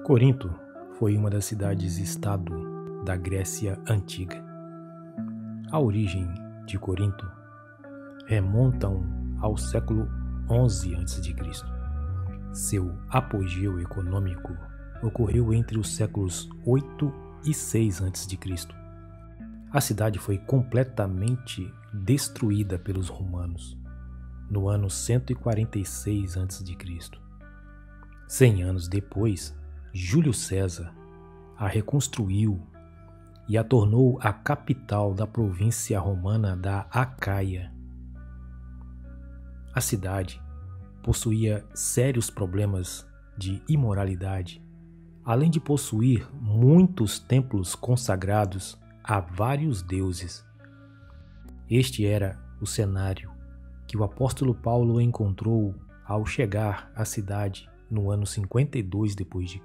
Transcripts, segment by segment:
Corinto foi uma das cidades-estado da Grécia Antiga. A origem de Corinto remontam ao século XI a.C. Seu apogeu econômico ocorreu entre os séculos 8 e 6 a.C. A cidade foi completamente destruída pelos romanos no ano 146 a.C. 100 anos depois, Júlio César a reconstruiu e a tornou a capital da província romana da Acaia. A cidade possuía sérios problemas de imoralidade, além de possuir muitos templos consagrados a vários deuses. Este era o cenário que o apóstolo Paulo encontrou ao chegar à cidade no ano 52 d.C.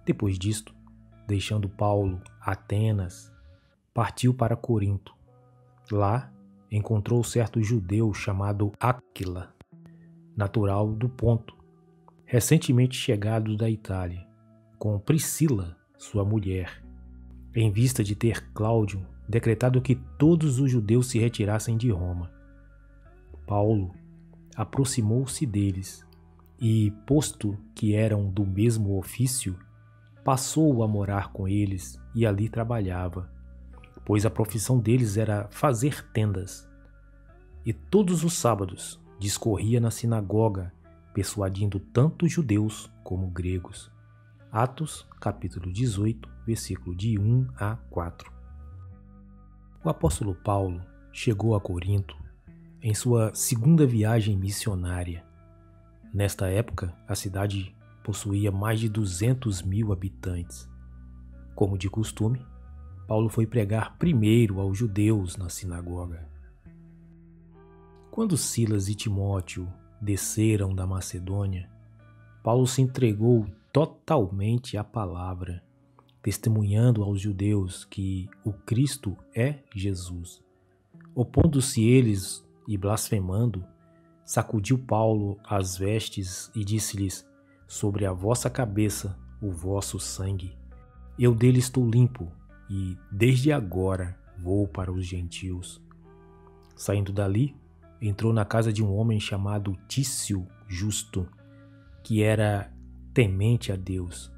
Depois disto, deixando Paulo Atenas, partiu para Corinto. Lá, encontrou certo judeu chamado Áquila, natural do Ponto, recentemente chegado da Itália, com Priscila, sua mulher, em vista de ter Cláudio decretado que todos os judeus se retirassem de Roma. Paulo aproximou-se deles e, posto que eram do mesmo ofício, passou a morar com eles e ali trabalhava, pois a profissão deles era fazer tendas. E todos os sábados discorria na sinagoga, persuadindo tanto judeus como gregos. Atos, capítulo 18, versículo de 1 a 4. O apóstolo Paulo chegou a Corinto em sua segunda viagem missionária. Nesta época, a cidade possuía mais de 200.000 habitantes. Como de costume, Paulo foi pregar primeiro aos judeus na sinagoga. Quando Silas e Timóteo desceram da Macedônia, Paulo se entregou totalmente à palavra, testemunhando aos judeus que o Cristo é Jesus. Opondo-se eles e blasfemando, sacudiu Paulo as vestes e disse-lhes: sobre a vossa cabeça o vosso sangue. Eu dele estou limpo e desde agora vou para os gentios. Saindo dali, entrou na casa de um homem chamado Tício Justo, que era temente a Deus.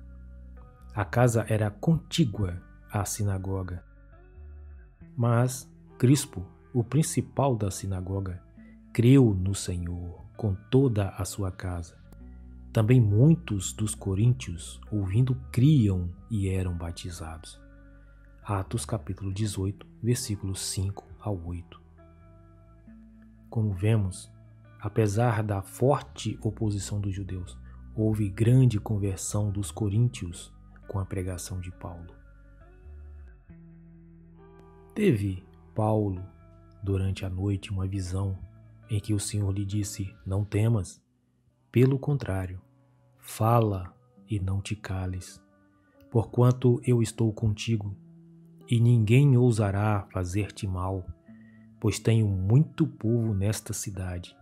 A casa era contígua à sinagoga. Mas Crispo, o principal da sinagoga, creu no Senhor com toda a sua casa. Também muitos dos coríntios, ouvindo, criam e eram batizados. Atos capítulo 18, versículos 5 ao 8. Como vemos, apesar da forte oposição dos judeus, houve grande conversão dos coríntios com a pregação de Paulo. Teve Paulo, durante a noite, uma visão em que o Senhor lhe disse: não temas, pelo contrário, fala e não te cales, porquanto eu estou contigo, e ninguém ousará fazer-te mal, pois tenho muito povo nesta cidade.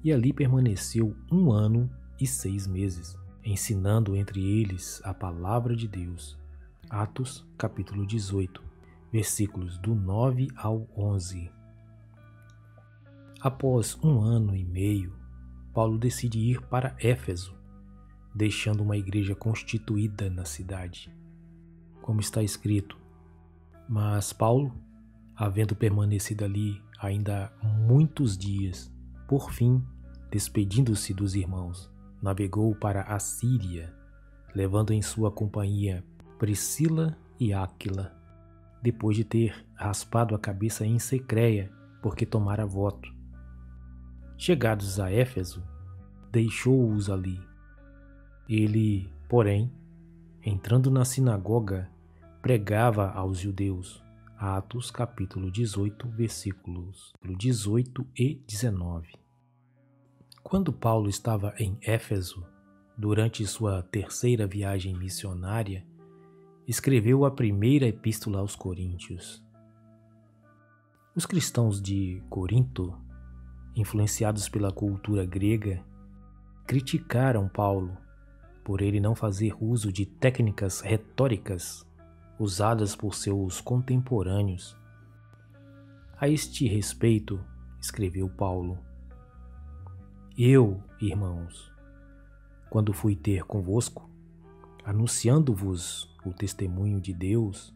E ali permaneceu 1 ano e 6 meses, ensinando entre eles a palavra de Deus. Atos, capítulo 18, versículos do 9 ao 11. Após 1 ano e meio, Paulo decide ir para Éfeso, deixando uma igreja constituída na cidade. Como está escrito: mas Paulo, havendo permanecido ali ainda muitos dias, por fim, despedindo-se dos irmãos, navegou para a Síria, levando em sua companhia Priscila e Áquila, depois de ter raspado a cabeça em Secreia, porque tomara voto. Chegados a Éfeso, deixou-os ali. Ele, porém, entrando na sinagoga, pregava aos judeus. Atos capítulo 18, versículos 18 e 19. Quando Paulo estava em Éfeso, durante sua terceira viagem missionária, escreveu a primeira epístola aos Coríntios. Os cristãos de Corinto, influenciados pela cultura grega, criticaram Paulo por ele não fazer uso de técnicas retóricas usadas por seus contemporâneos. A este respeito, escreveu Paulo: Eu, irmãos, quando fui ter convosco, anunciando-vos o testemunho de Deus,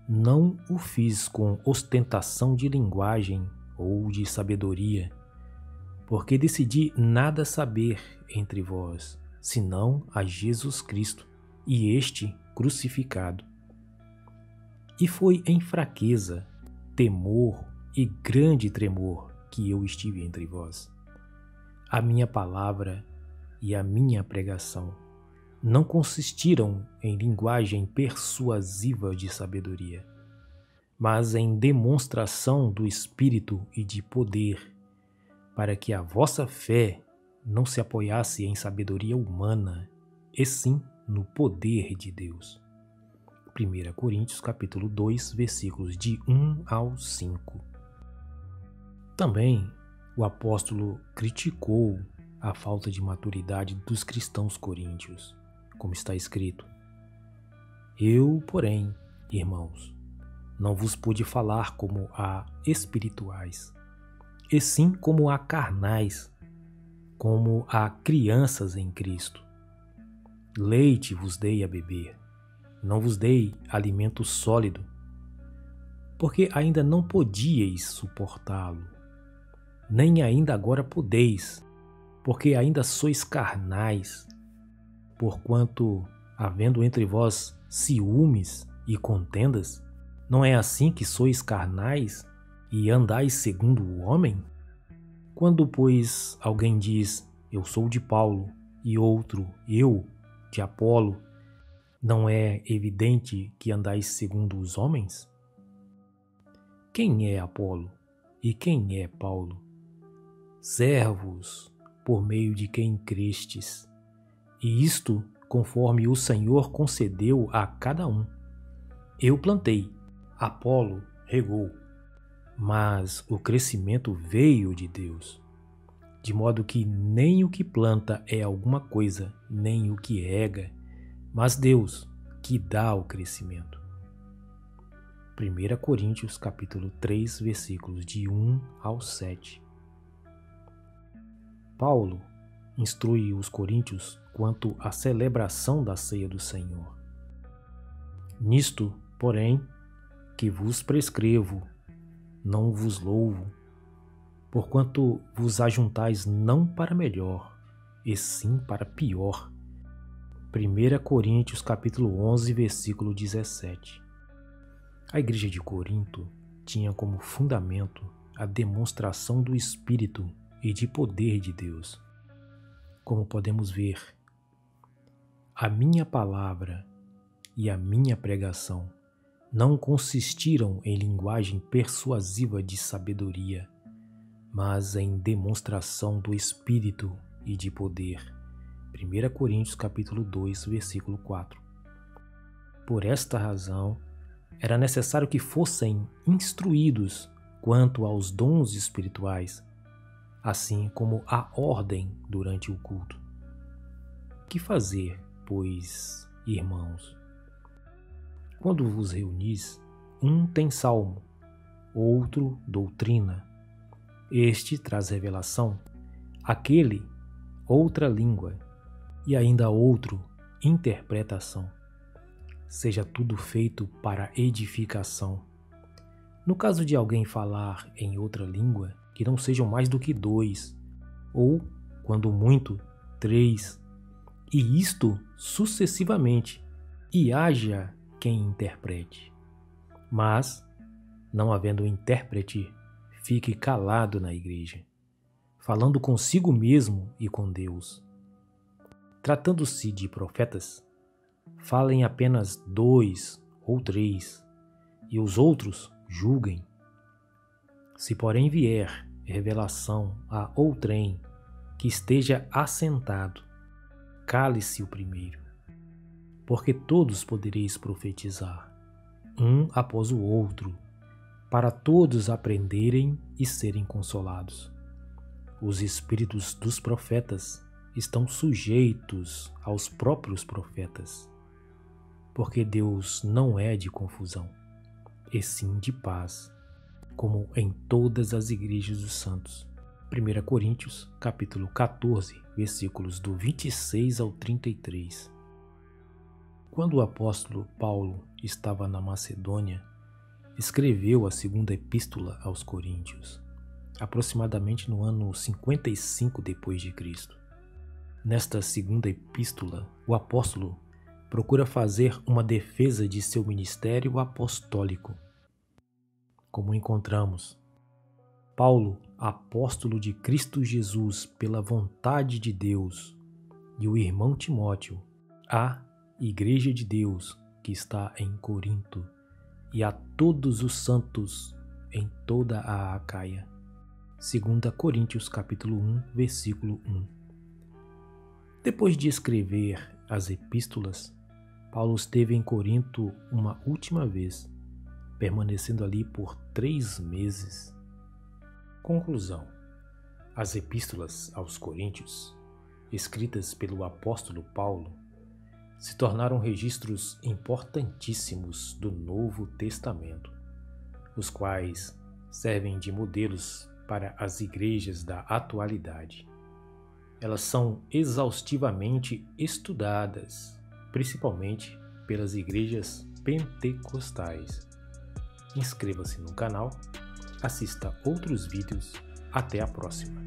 não o fiz com ostentação de linguagem ou de sabedoria, porque decidi nada saber entre vós, senão a Jesus Cristo e este crucificado. E foi em fraqueza, temor e grande tremor que eu estive entre vós. A minha palavra e a minha pregação não consistiram em linguagem persuasiva de sabedoria, mas em demonstração do Espírito e de poder, para que a vossa fé não se apoiasse em sabedoria humana, e sim no poder de Deus. 1 Coríntios capítulo 2, versículos de 1 ao 5. Também o apóstolo criticou a falta de maturidade dos cristãos coríntios, como está escrito: Eu, porém, irmãos, não vos pude falar como a espirituais, e sim como a carnais, como a crianças em Cristo. Leite vos dei a beber, não vos dei alimento sólido, porque ainda não podíeis suportá-lo, nem ainda agora podeis, porque ainda sois carnais, porquanto, havendo entre vós ciúmes e contendas, não é assim que sois carnais e andais segundo o homem? Quando, pois, alguém diz, eu sou de Paulo, e outro, eu, de Apolo, não é evidente que andais segundo os homens? Quem é Apolo e quem é Paulo? Servos, por meio de quem crestes, e isto conforme o Senhor concedeu a cada um. Eu plantei, Apolo regou, mas o crescimento veio de Deus, de modo que nem o que planta é alguma coisa, nem o que rega, mas Deus que dá o crescimento. 1 Coríntios capítulo 3, versículos de 1 ao 7. Paulo instrui os coríntios quanto à celebração da ceia do Senhor. Nisto, porém, que vos prescrevo, não vos louvo, porquanto vos ajuntais não para melhor, e sim para pior. 1 Coríntios capítulo 11, versículo 17. A igreja de Corinto tinha como fundamento a demonstração do Espírito e de poder de Deus. Como podemos ver, a minha palavra e a minha pregação não consistiram em linguagem persuasiva de sabedoria, mas em demonstração do Espírito e de poder. 1 Coríntios capítulo 2, versículo 4. Por esta razão, era necessário que fossem instruídos quanto aos dons espirituais, assim como a ordem durante o culto. Que fazer, pois, irmãos? Quando vos reunis, um tem salmo, outro doutrina, este traz revelação, aquele outra língua, e ainda outro interpretação. Seja tudo feito para edificação. No caso de alguém falar em outra língua, que não sejam mais do que 2, ou, quando muito, 3, e isto sucessivamente, e haja quem interprete. Mas, não havendo intérprete, fique calado na igreja, falando consigo mesmo e com Deus. Tratando-se de profetas, falem apenas 2 ou 3, e os outros julguem. Se porém vier revelação a outrem que esteja assentado, cale-se o primeiro, porque todos podereis profetizar, um após o outro, para todos aprenderem e serem consolados. Os espíritos dos profetas estão sujeitos aos próprios profetas, porque Deus não é de confusão, e sim de paz, como em todas as igrejas dos santos. 1 Coríntios, capítulo 14, versículos do 26 ao 33. Quando o apóstolo Paulo estava na Macedônia, escreveu a segunda epístola aos Coríntios, aproximadamente no ano 55 depois de Cristo. Nesta segunda epístola, o apóstolo procura fazer uma defesa de seu ministério apostólico. Como encontramos, Paulo, apóstolo de Cristo Jesus pela vontade de Deus, e o irmão Timóteo, à Igreja de Deus que está em Corinto, e a todos os santos em toda a Acaia. 2 Coríntios capítulo 1, versículo 1. Depois de escrever as epístolas, Paulo esteve em Corinto uma última vez, permanecendo ali por 3 meses. Conclusão: as epístolas aos Coríntios, escritas pelo apóstolo Paulo, se tornaram registros importantíssimos do Novo Testamento, os quais servem de modelos para as igrejas da atualidade. Elas são exaustivamente estudadas, principalmente pelas igrejas pentecostais. Inscreva-se no canal, assista outros vídeos, até a próxima.